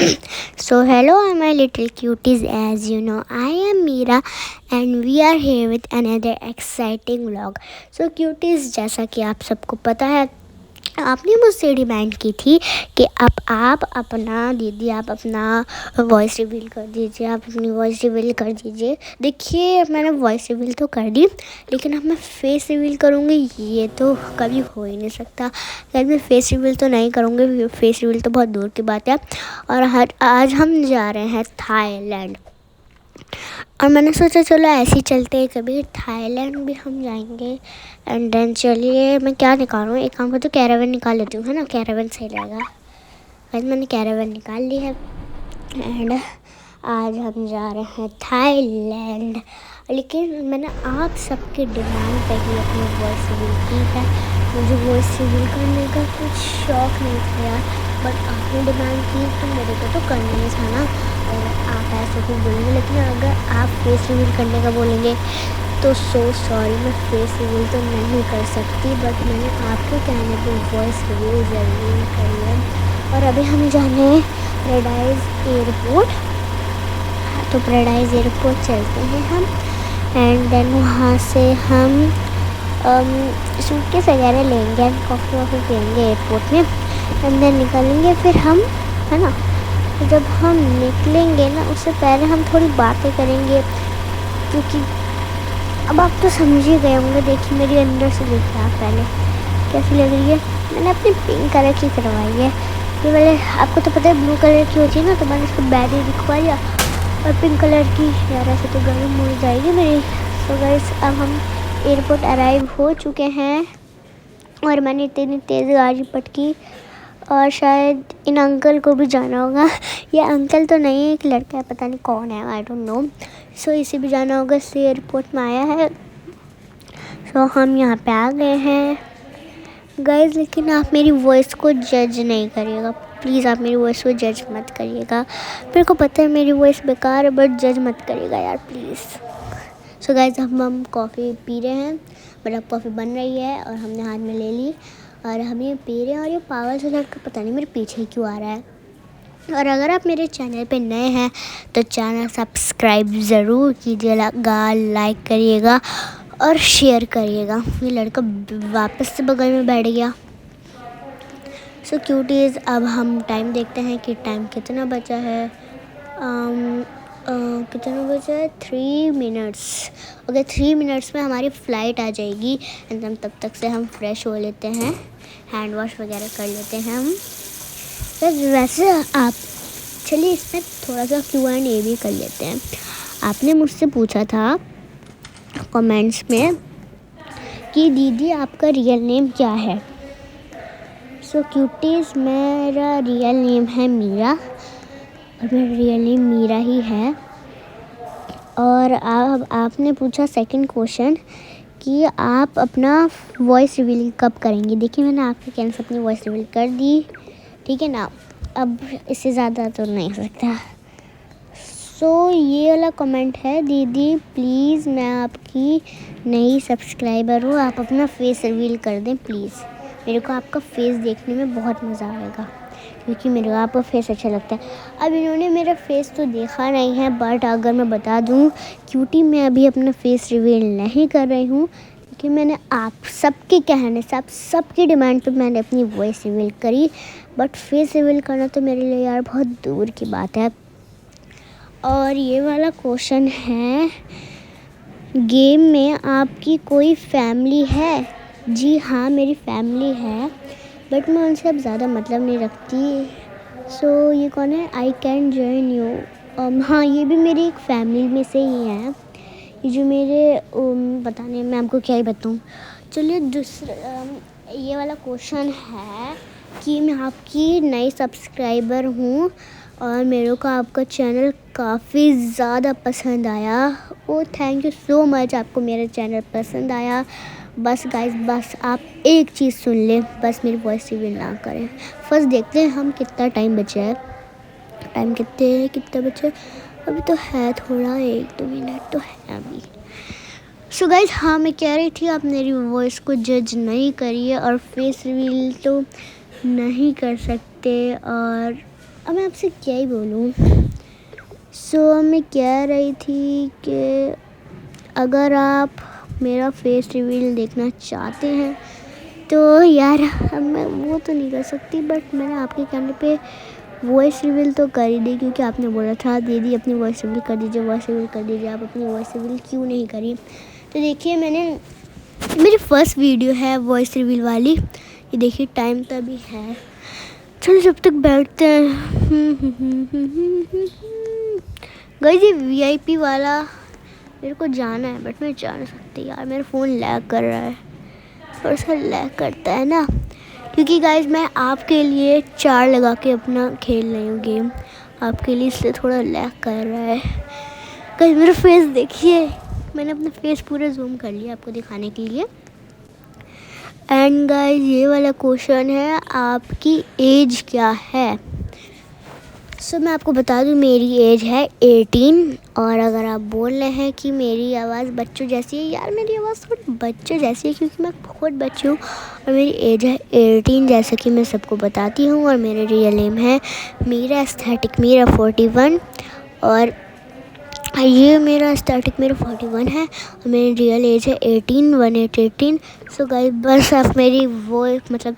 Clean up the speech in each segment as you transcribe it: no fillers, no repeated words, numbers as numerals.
So hello all my little cuties, as you know I am Meera and we are here with another exciting vlog. So cuties, जैसा कि आप सबको पता है, आपने मुझसे डिमांड की थी कि अब आप अपना वॉइस रिवील कर दीजिए, आप अपनी वॉइस रिवील कर दीजिए। देखिए, मैंने वॉइस रिवील तो कर दी, लेकिन अब मैं फेस रिवील करूँगी ये तो कभी हो ही नहीं सकता। लेकिन मैं फेस रिवील तो नहीं करूँगी, फेस रिवील तो बहुत दूर की बात है। और आज हम जा रहे हैं थाईलैंड, और मैंने सोचा चलो ऐसे ही चलते हैं, कभी थाईलैंड भी हम जाएंगे। एंड देन चलिए, मैं क्या निकालूँ, एक काम करती हूँ, कैरावन निकाल लेती हूँ, है ना, कैरावन सही रहेगा। वैसे मैंने कैरावन निकाल ली है एंड आज हम जा रहे हैं थाईलैंड। लेकिन मैंने आप सबके डिमांड पे ही अपनी वॉइस रिवील की है। मुझे वॉइस रिवील करने का कुछ शौक़ नहीं था यार, बट आपने डिमांड की तो मेरे को तो करना ही था ना। और आप ऐसे कुछ बोलेंगे, लेकिन अगर आप फेस रिवील करने का बोलेंगे तो सो सॉरी, मैं फेस रिवील तो नहीं कर सकती, बट मैंने आपके कहने पर वॉइस रिवील ज़रूर करी है। और अभी हम जाने पैराडाइज एयरपोर्ट, तो पैराडाइज एयरपोर्ट चलते हैं हम। एंड देन वहाँ से हम सूटकेस वगैरह लेंगे, कॉफ़ी वॉफ़ी पियेंगे एयरपोर्ट में, एंड देन निकलेंगे फिर हम, है ना। तो जब हम निकलेंगे ना, उससे पहले हम थोड़ी बातें करेंगे, क्योंकि अब आप तो समझ ही गए होंगे। देखिए मेरी अंदर से देखिए आप पहले कैसी लग रही है। मैंने अपनी पिंक कलर की करवाई है, ये वाले आपको तो पता है ब्लू कलर की होती है ना, तो मैंने इसको बैटरी दिखवा लिया। और पिंक कलर की यार ऐसे तो गर्म हो जाएगी मेरी। सो गाइस, अब हम एयरपोर्ट अराइव हो चुके हैं और मैंने इतनी तेज़ गाड़ी पटकी, और शायद इन अंकल को भी जाना होगा। ये अंकल तो नहीं है, एक लड़का है, पता नहीं कौन है, आई डोंट नो। सो इसे भी जाना होगा, इसलिए एयरपोर्ट में आया है। सो हम यहाँ पे आ गए हैं गाइस, लेकिन आप मेरी वॉइस को जज नहीं करिएगा प्लीज़, आप मेरी वॉइस को जज मत करिएगा। मेरे को पता है मेरी वॉइस बेकार है, बट जज मत करिएगा यार प्लीज़। सो गाइस, हम कॉफ़ी पी रहे हैं, मतलब कॉफ़ी बन रही है और हमने हाथ में ले ली और हम ये पी रहे हैं। और ये पागल से लड़का पता नहीं मेरे पीछे क्यों आ रहा है। और अगर आप मेरे चैनल पे नए हैं तो चैनल सब्सक्राइब ज़रूर कीजिएगा, लाइक करिएगा और शेयर करिएगा। ये लड़का वापस से बगल में बैठ गया। सो क्यूटीज़, अब हम टाइम देखते हैं कि टाइम कितना बचा है। कितना बचा है, 3 मिनट्स। अगर 3 मिनट्स में हमारी फ़्लाइट आ जाएगी एंड हम तब तक से हम फ्रेश हो लेते हैं, हैंड वॉश वगैरह कर लेते हैं हम। वैसे आप चलिए इसमें थोड़ा सा Q&A भी कर लेते हैं। आपने मुझसे पूछा था कमेंट्स में कि दीदी आपका रियल नेम क्या है। सो क्यूटीज़, मेरा रियल नेम है मीरा, और मेरा रियल नेम मीरा ही है। और अब आपने पूछा सेकंड क्वेश्चन कि आप अपना वॉइस रिवील कब करेंगे। देखिए, मैंने आपके कहने से अपनी वॉइस रिवील कर दी, ठीक है ना। अब इससे ज़्यादा तो नहीं हो सकता। सो ये वाला कमेंट है, दीदी प्लीज़ मैं आपकी नई सब्सक्राइबर हूँ, आप अपना फेस रिवील कर दें प्लीज़। मेरे को आपका फेस देखने में बहुत मज़ा आएगा, क्योंकि मेरे को आपका फेस अच्छा लगता है। अब इन्होंने मेरा फेस तो देखा नहीं है, बट अगर मैं बता दूं क्यूटी, मैं अभी अपना फेस रिवील नहीं कर रही हूँ, क्योंकि मैंने आप सबके कहने से, आप सबकी डिमांड पे मैंने अपनी वॉइस रिवील करी। बट फेस रिवील करना तो मेरे लिए यार बहुत दूर की बात है। और ये वाला क्वेश्चन है, गेम में आपकी कोई फैमिली है। जी हाँ, मेरी फैमिली है, बट मैं उनसे अब ज़्यादा मतलब नहीं रखती। सो ये कौन है, आई कैन जॉइन यू। हाँ, ये भी मेरी एक फैमिली में से ही है। ये जो मेरे पता नहीं, मैं आपको क्या ही बताऊँ। चलिए दूसरा ये वाला क्वेश्चन है कि मैं आपकी नई सब्सक्राइबर हूँ और मेरे को आपका चैनल काफ़ी ज़्यादा पसंद आया। ओ थैंक यू सो मच, आपको मेरा चैनल पसंद आया। बस गाइस, बस आप एक चीज़ सुन लें, बस मेरी वॉइस रिवील ना करें। फर्स्ट देखते हैं हम कितना टाइम बचा है। टाइम कितना बचा है, अभी तो है थोड़ा, 1-2 मिनट तो है अभी। सो गाइस, हाँ मैं कह रही थी, आप मेरी वॉइस को जज नहीं करिए और फेस रिवील तो नहीं कर सकते। और अब मैं आपसे क्या ही बोलूँ। मैं कह रही थी कि अगर आप मेरा फेस रिवील देखना चाहते हैं तो यार अब मैं वो तो नहीं कर सकती, बट मैंने आपके कहने पे वॉइस रिवील तो कर ही दी, क्योंकि आपने बोला था दीदी अपनी वॉइस रिवील कर दीजिए, वॉइस रिवील कर दीजिए। आप अपनी वॉइस रिवील क्यों नहीं करी? तो देखिए, मेरी फर्स्ट वीडियो है वॉइस रिवील वाली। ये देखिए, टाइम तो अभी है। चलो जब तक बैठते हैं। गाइस, ये VIP वाला मेरे को जाना है, बट मैं जा नहीं सकती यार, मेरा फ़ोन लैग कर रहा है, थोड़ा सा लैग करता है ना, क्योंकि गाइस मैं आपके लिए 4 लगा के अपना खेल रही हूँ गेम आपके लिए, इसलिए थोड़ा लैग कर रहा है। गाइस मेरा फेस देखिए, मैंने अपना फेस पूरा जूम कर लिया आपको दिखाने के लिए। एंड गाइस ये वाला क्वेश्चन है, आपकी एज क्या है? मैं आपको बता दूं, मेरी एज है 18। और अगर आप बोल रहे हैं कि मेरी आवाज़ बच्चों जैसी है, यार मेरी आवाज़ थोड़ी बच्चों जैसी है, क्योंकि मैं खुद बच्ची हूँ और मेरी एज है 18, जैसा कि मैं सबको बताती हूँ। और मेरे रियल नेम है मीरा एस्थेटिक मीरा 41, और ये मेरा एस्थेटिक मेरा 41 है, और मेरी रियल एज है 18। सो गाइस बस आप मेरी वो मतलब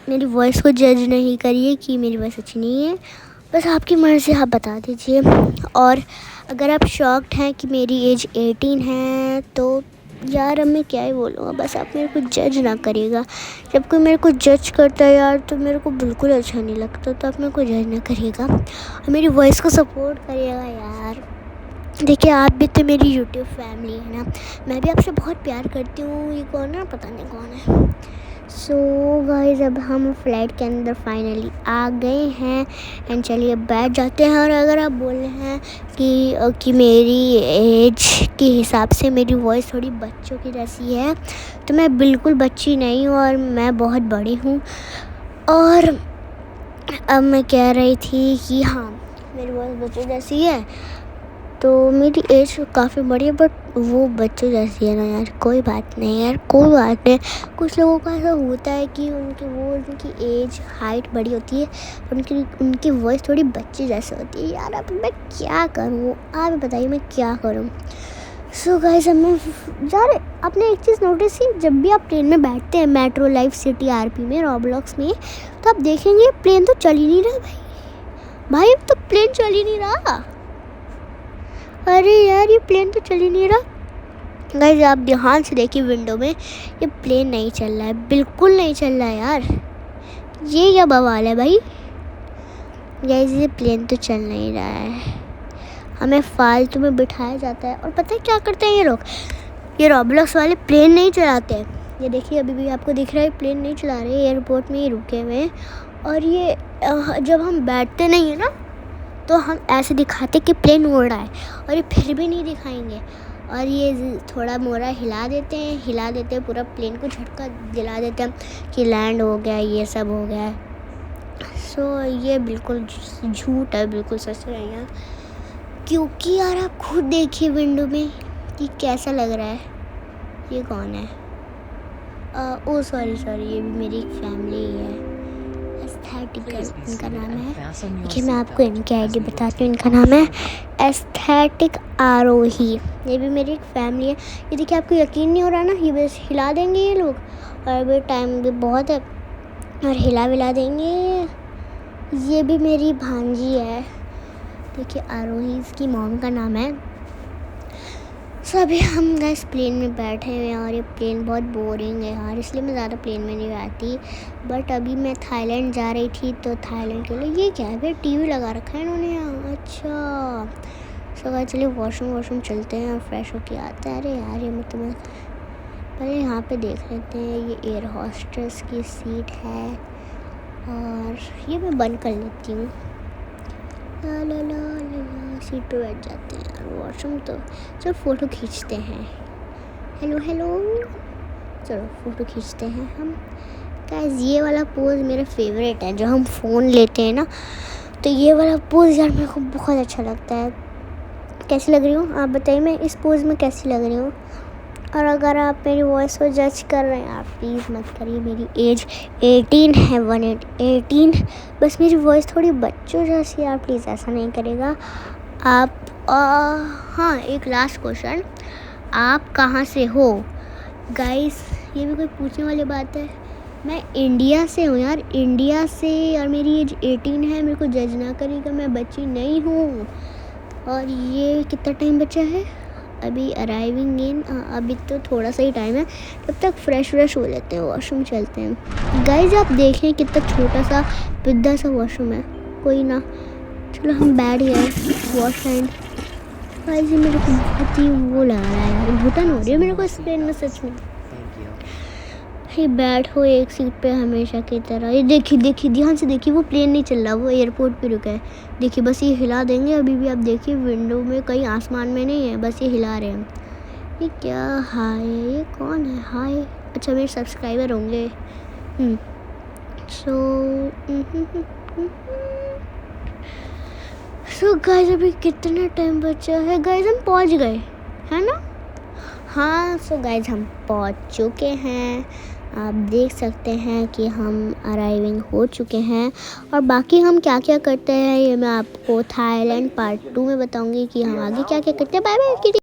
मेरी वॉइस को जज नहीं करिए कि मेरी वॉइस अच्छी नहीं है, बस आपकी मर्ज़ी, आप बता दीजिए। और अगर आप शॉक्ड हैं कि मेरी एज 18 है तो यार अब मैं क्या ही बोलूँगा, बस आप मेरे को जज ना करिएगा। जब कोई मेरे को जज करता है यार तो मेरे को बिल्कुल अच्छा नहीं लगता, तो आप मेरे को जज ना करिएगा और मेरी वॉइस को सपोर्ट करिएगा यार। देखिए, आप भी तो मेरी यूट्यूब फैमिली है ना, मैं भी आपसे बहुत प्यार करती हूँ। ये कौन है पता नहीं कौन है। गाइस अब हम फ्लाइट के अंदर फाइनली आ गए हैं, एंड चलिए बैठ जाते हैं। और अगर आप बोल रहे हैं कि मेरी एज के हिसाब से मेरी वॉइस थोड़ी बच्चों की जैसी है, तो मैं बिल्कुल बच्ची नहीं हूँ और मैं बहुत बड़ी हूँ। और अब मैं कह रही थी कि हाँ, मेरी वॉइस बच्चों जैसी है, तो मेरी एज काफ़ी बड़ी है, बट वो बच्चों जैसी है ना यार। कोई बात नहीं यार, कोई बात नहीं। कुछ लोगों का ऐसा होता है कि उनकी एज हाइट बड़ी होती है, उनकी वॉइस थोड़ी बच्चे जैसी होती है। यार अब मैं क्या करूँ, आप बताइए मैं क्या करूँ। गाइस अब मैं यार, आपने एक चीज़ नोटिस की, जब भी आप ट्रेन में बैठते हैं मेट्रो लाइफ सिटी RP में रॉब्लॉक्स में, तो आप देखेंगे प्लेन तो चल ही नहीं रहा भाई अब तो प्लेन चल ही नहीं रहा। अरे यार ये प्लेन तो चल ही नहीं रहा। गाइस आप ध्यान से देखिए विंडो में, ये प्लेन नहीं चल रहा है, बिल्कुल नहीं चल रहा है यार। ये क्या बवाल है भाई। गाइस ये प्लेन तो चल नहीं रहा है, हमें फालतू में बिठाया जाता है। और पता है क्या करते हैं ये लोग, ये रॉब्लॉक्स वाले प्लेन नहीं चलाते हैं। ये देखिए अभी भी आपको दिख रहा है प्लेन नहीं चला रहे, एयरपोर्ट में ही रुके हुए हैं। और ये जब हम बैठते नहीं है ना, तो हम ऐसे दिखाते कि प्लेन उड़ रहा है, और ये फिर भी नहीं दिखाएंगे। और ये थोड़ा मोड़ा हिला देते हैं पूरा प्लेन को झटका दिला देते हैं कि लैंड हो गया, ये सब हो गया है। ये बिल्कुल झूठ है, बिल्कुल सच नहीं है। क्योंकि यार आप खुद देखिए विंडो में कि कैसा लग रहा है। ये कौन है? ओ सॉरी ये भी मेरी एक फैमिली है, एस्थेटिक इनका नाम है। देखिए मैं आपको इनकी ID बताती हूँ, इनका नाम है एस्थेटिक आरोही। ये भी मेरी एक फैमिली है। ये देखिए आपको यकीन नहीं हो रहा ना, ये बस हिला देंगे ये लोग, और अभी टाइम भी बहुत है और हिला विला देंगे। ये भी मेरी भांजी है, देखिए आरोही इसकी मॉम का नाम है। अभी हम गैस प्लेन में बैठे हुए हैं, और ये प्लेन बहुत बोरिंग है यार, इसलिए मैं ज़्यादा प्लेन में नहीं आती। बट अभी मैं थाईलैंड जा रही थी, तो थाईलैंड के लिए ये क्या है फिर TV लगा रखा है इन्होंने यहाँ। अच्छा गाइस चलिए वॉशरूम चलते हैं और फ्रेश होके आते हैं। अरे यार ये मतलब पहले यहाँ पे देख लेते हैं, ये एयर होस्टेस की सीट है, और ये मैं बंद कर लेती हूँ। ला सीट पे बैठ जाते हैं यार, वॉशरूम तो चलो फ़ोटो खींचते हैं। हेलो चलो फ़ोटो खींचते हैं हम। गाइस ये वाला पोज मेरा फेवरेट है, जो हम फ़ोन लेते हैं ना, तो ये वाला पोज यार मेरे को बहुत अच्छा लगता है। कैसी लग रही हूँ आप बताइए, मैं इस पोज में कैसी लग रही हूँ? और अगर आप मेरी वॉइस को जज कर रहे हैं, आप प्लीज़ मत करिए। मेरी एज 18 है, 18। बस मेरी वॉइस थोड़ी बच्चों जैसी है, आप प्लीज़ ऐसा नहीं करेगा आप। हाँ, एक लास्ट क्वेश्चन, आप कहाँ से हो गाइस? ये भी कोई पूछने वाली बात है? मैं इंडिया से हूँ यार, इंडिया से, और मेरी एज 18 है। मेरे को जज ना करिएगा, मैं बच्ची नहीं हूँ। और ये कितना टाइम बचा है अभी अराइविंग इन? अभी तो थोड़ा सा ही टाइम है, तब तक फ्रेश हो लेते हैं, वॉशरूम चलते हैं। गाइज आप देखें कितना छोटा सा पिद्दा सा वॉशरूम है। कोई ना, चलो हम बैठ गए वॉश हैंड। गाइज मेरे को बहुत ही वो लग रहा है यार, घुटन हो रही है मेरे को इस ट्रेन में सच में। ये बैठो एक सीट पे हमेशा की तरह। ये देखिए ध्यान से देखिए, वो प्लेन नहीं चल रहा, वो एयरपोर्ट पे रुका है। देखिए बस ये हिला देंगे अभी भी, आप देखिए विंडो में, कहीं आसमान में नहीं है, बस ये हिला रहे हैं। ये क्या हाय है? ये कौन है हाय? अच्छा मेरे सब्सक्राइबर होंगे। सो गाइस अभी कितना टाइम बचा है? गाइस हम पहुंच गए है ना? हाँ सो गाइस हम पहुंच चुके हैं। आप देख सकते हैं कि हम अराइविंग हो चुके हैं, और बाकी हम क्या क्या करते हैं ये मैं आपको थाईलैंड पार्ट 2 में बताऊंगी कि हम आगे क्या क्या करते हैं। Bye bye.